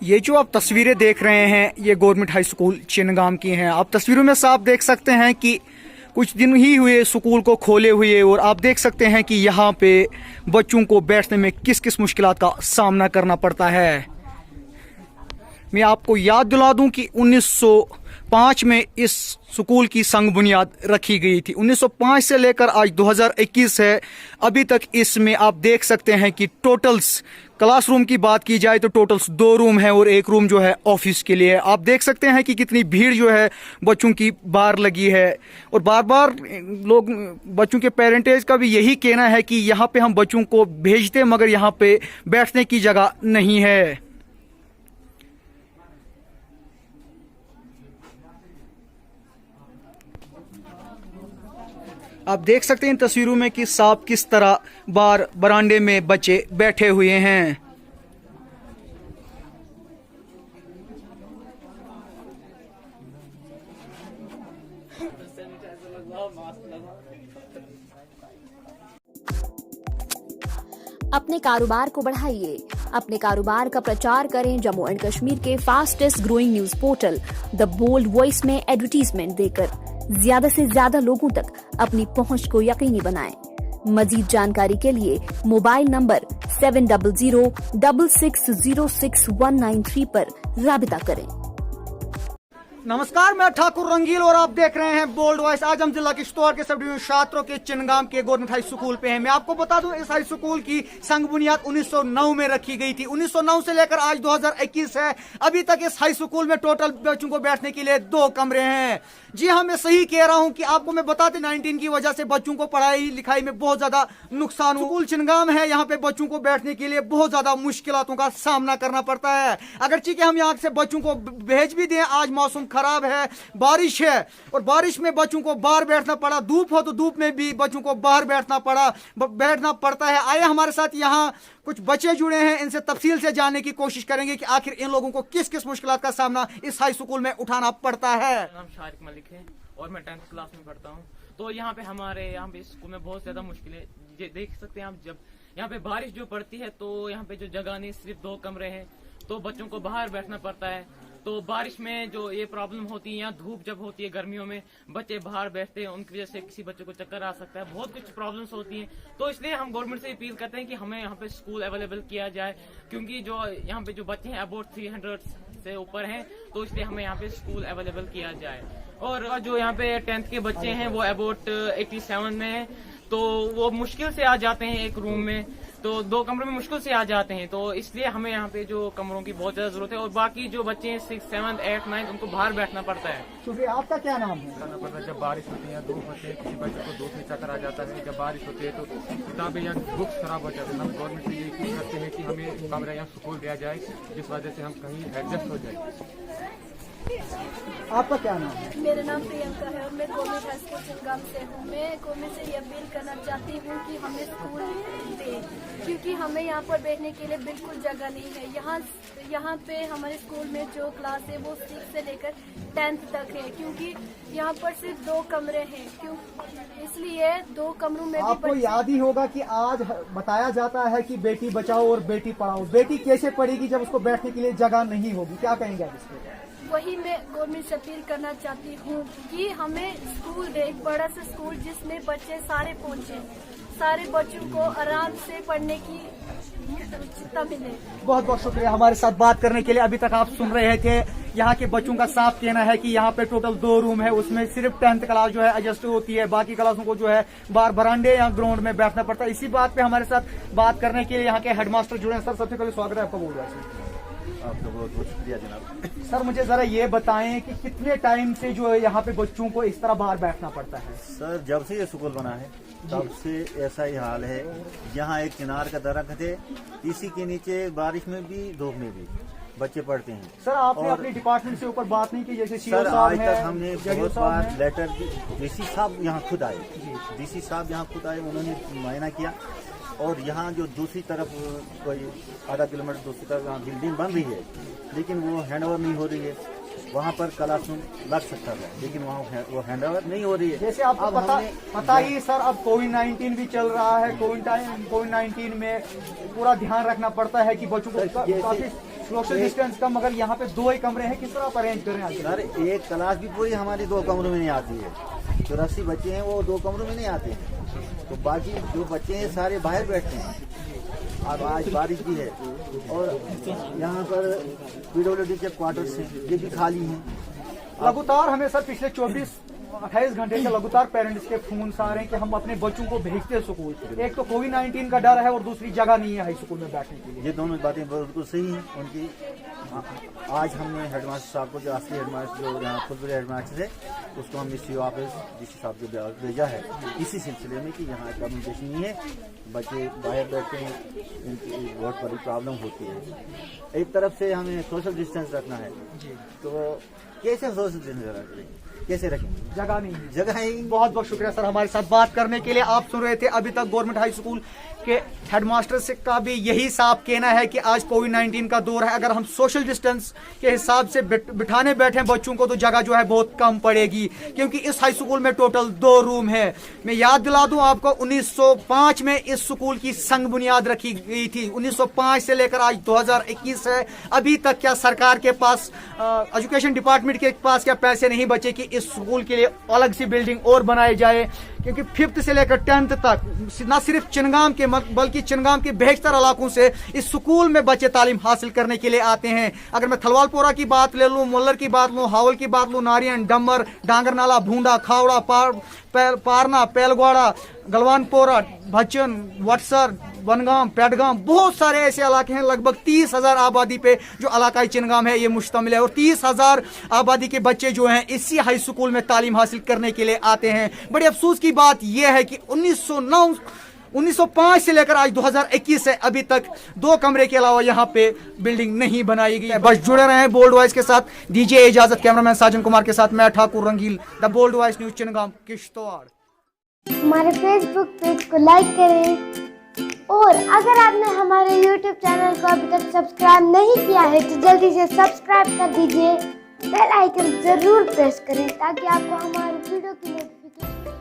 ये जो आप तस्वीरें देख रहे हैं ये गवर्नमेंट हाई स्कूल चिनगाम की हैं। आप तस्वीरों में साफ देख सकते हैं कि कुछ दिन ही हुए स्कूल को खोले हुए और आप देख सकते हैं कि यहाँ पे बच्चों को बैठने में किस किस मुश्किलात का सामना करना पड़ता है। मैं आपको याद दिला दूं कि 1905 में इस स्कूल की संग बुनियाद रखी गई थी। 1905 से लेकर आज 2021 है, अभी तक इसमें आप देख सकते हैं कि टोटल्स क्लासरूम की बात की जाए तो टोटल्स 2 रूम है और 1 रूम जो है ऑफिस के लिए। आप देख सकते हैं कि कितनी भीड़ जो है बच्चों की बाहर लगी है और बार बार लोग बच्चों के पेरेंट्स का भी यही कहना है कि यहाँ पे हम बच्चों को भेजते मगर यहाँ पे बैठने की जगह नहीं है। आप देख सकते हैं इन तस्वीरों में कि साफ किस तरह बाहर बरामदे में बच्चे बैठे हुए हैं। अपने कारोबार को बढ़ाइए, अपने कारोबार का प्रचार करें जम्मू एंड कश्मीर के fastest growing news portal the bold voice में एडवर्टीजमेंट देकर ज्यादा से ज्यादा लोगों तक अपनी पहुंच को यकीनी बनाएं। मजीद जानकारी के लिए मोबाइल नंबर 7006606193 पर राबिता करें। नमस्कार, मैं ठाकुर रंगील और आप देख रहे हैं बोल्ड वॉइस। आज हम जिला किश्तवाड़ के सब डिवीजन छात्रों के चिनगाम के गवर्नमेंट हाई स्कूल पे हैं। मैं आपको बता दूं इस हाई स्कूल की संग बुनियाद 1909 में रखी गई थी। 1909 से लेकर आज 2021 है, अभी तक इस हाई स्कूल में टोटल बच्चों को बैठने के लिए 2 कमरे हैं। जी हाँ, मैं सही कह रहा हूं कि आपको मैं बताते 19 की वजह से बच्चों को पढ़ाई लिखाई में बहुत ज्यादा नुकसान। स्कूल चिनगाम है, यहाँ पे बच्चों को बैठने के लिए बहुत ज्यादा मुश्किलों का सामना करना पड़ता है। अगर कि हम यहाँ से बच्चों को भेज भी दें, आज मौसम खराब है, बारिश है और बारिश में बच्चों को बाहर बैठना पड़ा, धूप हो तो धूप में भी बच्चों को बाहर बैठना पड़ता है। आइए हमारे साथ यहाँ कुछ बच्चे जुड़े हैं, इनसे तफसील से जानने की कोशिश करेंगे कि आखिर इन लोगों को किस किस मुश्किलात का सामना इस हाई स्कूल में उठाना पड़ता है। नाम शारिक मलिक है और मैं 10th क्लास में पढ़ता हूँ। तो यहाँ पे हमारे यहाँ पे स्कूल में बहुत ज्यादा मुश्किल है। देख सकते हैं आप, जब यहाँ पे बारिश जो पड़ती है तो यहाँ पे जो जगह नहीं, सिर्फ 2 कमरे हैं तो बच्चों को बाहर बैठना पड़ता है। तो बारिश में जो ये प्रॉब्लम होती है, यहाँ धूप जब होती है गर्मियों में बच्चे बाहर बैठते हैं, उनकी वजह से किसी बच्चे को चक्कर आ सकता है, बहुत कुछ प्रॉब्लम्स होती हैं। तो इसलिए हम गवर्नमेंट से अपील करते हैं कि हमें यहाँ पे स्कूल अवेलेबल किया जाए, क्योंकि जो यहाँ पे जो बच्चे हैं अबाउट 300 से ऊपर हैं, तो इसलिए हमें यहाँ पे स्कूल अवेलेबल किया जाए। और जो यहाँ पे 10th के बच्चे हैं वो अबाउट 87 में है, तो वो मुश्किल से आ जाते हैं एक रूम में, तो 2 कमरों में मुश्किल से आ जाते हैं। तो इसलिए हमें यहाँ पे जो कमरों की बहुत ज्यादा जरूरत है। और बाकी जो बच्चे हैं 6, 7, 8, 9 उनको बाहर बैठना पड़ता है। शुक्रिया। आपका क्या नाम है? करना पड़ता है। जब बारिश होती है, धूप होती है, किसी बच्चे को धूप में चक्कर आ जाता है। जब बारिश होती है तो किताबें या बुक्स खराब हो जाती है। हम गवर्नमेंट से ये अपील करते हैं कि हमें कमरा या स्कूल दिया जाए, जिस वजह से हम कहीं एडजस्ट हो जाए। आपका क्या नाम है? मेरा नाम प्रियंका है और मैं गवर्नमेंट हाई स्कूल चिनगाम से हूँ। मैं गवर्नमेंट से ये अपील करना चाहती हूँ कि हमें स्कूल दें, क्योंकि हमें यहाँ पर बैठने के लिए बिल्कुल जगह नहीं है। यहाँ पे हमारे स्कूल में जो क्लास है वो 6 से लेकर 10th तक है, क्योंकि यहाँ पर सिर्फ 2 कमरे हैं। इसलिए 2 कमरों में आपको याद ही होगा कि आज बताया जाता है कि बेटी बचाओ और बेटी पढ़ाओ। बेटी कैसे पढ़ेगी जब उसको बैठने के लिए जगह नहीं होगी? क्या कहेंगे आप इस पे? वही मैं गवर्नमेंट से अपील करना चाहती हूँ कि हमें स्कूल दे, एक बड़ा सा स्कूल जिसमें बच्चे सारे पहुँचे, सारे बच्चों को आराम से पढ़ने की सुविधा मिले। बहुत बहुत शुक्रिया हमारे साथ बात करने के लिए। अभी तक आप सुन रहे थे यहाँ के बच्चों का साफ कहना है कि यहाँ पे टोटल 2 रूम है, उसमें सिर्फ 10th क्लास जो है एडजस्ट होती है, बाकी क्लासों को जो है बाहर बरामदे या ग्राउंड में बैठना पड़ता है। इसी बात पे हमारे साथ बात करने के लिए यहाँ के हेडमास्टर जुड़े हैं। सर, सबसे पहले स्वागत है आपका बोल रहा है। आपका बहुत बहुत शुक्रिया जनाब। सर, मुझे जरा ये बताएं कि कितने टाइम से जो है यहाँ पे बच्चों को इस तरह बाहर बैठना पड़ता है? सर, जब से ये स्कूल बना है तब से ऐसा ही हाल है। यहाँ एक किनार का दरख्त है, इसी के नीचे बारिश में भी धूप में भी बच्चे पढ़ते हैं। सर, आपने अपने डिपार्टमेंट से ऊपर बात नहीं की? जैसे सर, आज तक हमने बहुत बार लेटर, डीसी साहब यहाँ खुद आए, डीसी साहब यहाँ खुद आए, उन्होंने मुआयना किया। और यहाँ जो दूसरी तरफ कोई आधा किलोमीटर दूसरी तरफ यहाँ बिल्डिंग बन रही है, लेकिन वो हैंडओवर नहीं हो रही है। वहाँ पर क्लासरूम लग सकता है, लेकिन वहाँ वो हैंडओवर नहीं हो रही है। जैसे आपको पता ही सर, अब कोविड-19 भी चल रहा है। कोविड-19 में पूरा ध्यान रखना पड़ता है कि बच्चों को काफी सोशल डिस्टेंस का, मगर यहाँ पे 2 ही कमरे हैं, किस तरह आप अरेंज कर रहे हैं? सर एक क्लास भी पूरी हमारी 2 कमरों में नहीं आती है। 84 बच्चे हैं वो 2 कमरों में नहीं आते हैं, तो बाकी जो बच्चे हैं सारे बाहर बैठते हैं। अब आज बारिश भी है और यहाँ पर PWD के क्वार्टर्स हैं, ये भी खाली हैं। लगातार हमें सर पिछले 28 घंटे से लगातार पेरेंट्स के फोन आ रहे हैं कि हम अपने बच्चों को भेजते हैं स्कूल। एक तो कोविड-19 का डर है और दूसरी जगह नहीं है हाई स्कूल में बैठने के लिए। ये दोनों बातें बिल्कुल सही हैं उनकी। आज हमने हेडमास्टर साहब को, जो असली हेडमास्टर जो यहाँ फुलपुर हेडमास्टर है, उसको हमने सी ऑफिस DC साहब को भेजा है इसी सिलसिले में कि यहाँ कम्युनिकेशन नहीं है, बच्चे बाहर बैठते हैं, इनकी बहुत बड़ी प्रॉब्लम होती है। एक तरफ से हमें सोशल डिस्टेंस रखना है, तो कैसे सोशल डिस्टेंस रखेंगे, कैसे रखेंगे? जगह नहीं है। जगह है। बहुत बहुत शुक्रिया सर हमारे साथ बात करने के लिए। आप सुन रहे थे अभी तक गवर्नमेंट हाई स्कूल के हेडमास्टर से का भी यही साफ कहना है कि आज कोविड-19 का दौर है, अगर हम सोशल डिस्टेंस के हिसाब से बिठाने बैठे बच्चों को तो जगह जो है बहुत कम पड़ेगी, क्योंकि इस हाई स्कूल में टोटल 2 रूम है। मैं याद दिला दूं आपको, 1905 में इस स्कूल की संग बुनियाद रखी गई थी। 1905 से लेकर आज 2021 है, अभी तक क्या सरकार के पास, एजुकेशन डिपार्टमेंट के पास क्या पैसे नहीं बचे कि इस स्कूल के लिए अलग सी बिल्डिंग और बनाई जाए? क्योंकि 5th से लेकर 10th तक न सिर्फ चिनगाम के बल्कि चिनगाम के बेहतर इलाकों से इस स्कूल में बच्चे तालीम हासिल करने के लिए आते हैं। अगर मैं थलवालपोरा की बात ले लूं, मुल्लर की बात लूं, हावल की बात लूं, नारियन, डम्बर, डांगरनाला, भूंडा, खावड़ा, पारना, पेलगवाड़ा, गलवानपोरा, भचन, वटसर, बनगाम, पेडगाम, बहुत सारे ऐसे इलाके हैं। लगभग 30,000 आबादी पे जो इलाका चिनगाम है ये मुश्तमिल है, और 30,000 आबादी के बच्चे जो हैं इसी हाई स्कूल में तालीम हासिल करने के लिए आते हैं। बड़ी अफसोस की बात यह है कि 1905 से लेकर आज 2021 है, अभी तक 2 कमरे के अलावा यहाँ पे बिल्डिंग नहीं बनाई गई। बस जुड़े रहे हैं बोल्ड वॉइस के साथ। दीजिए इजाजत, कैमरामैन साजन कुमार के साथ मैं Thakur Rangeel, the bold voice news Chingam, Kishtwar. हमारे फेसबुक पेज को लाइक करें, और अगर आपने हमारे यूट्यूब चैनल को अभी तक सब्सक्राइब नहीं किया है तो जल्दी से सब्सक्राइब कर दीजिए। बेल आइकन जरूर प्रेस करें ताकि आपको हमारी वीडियो की नोटिफिकेशन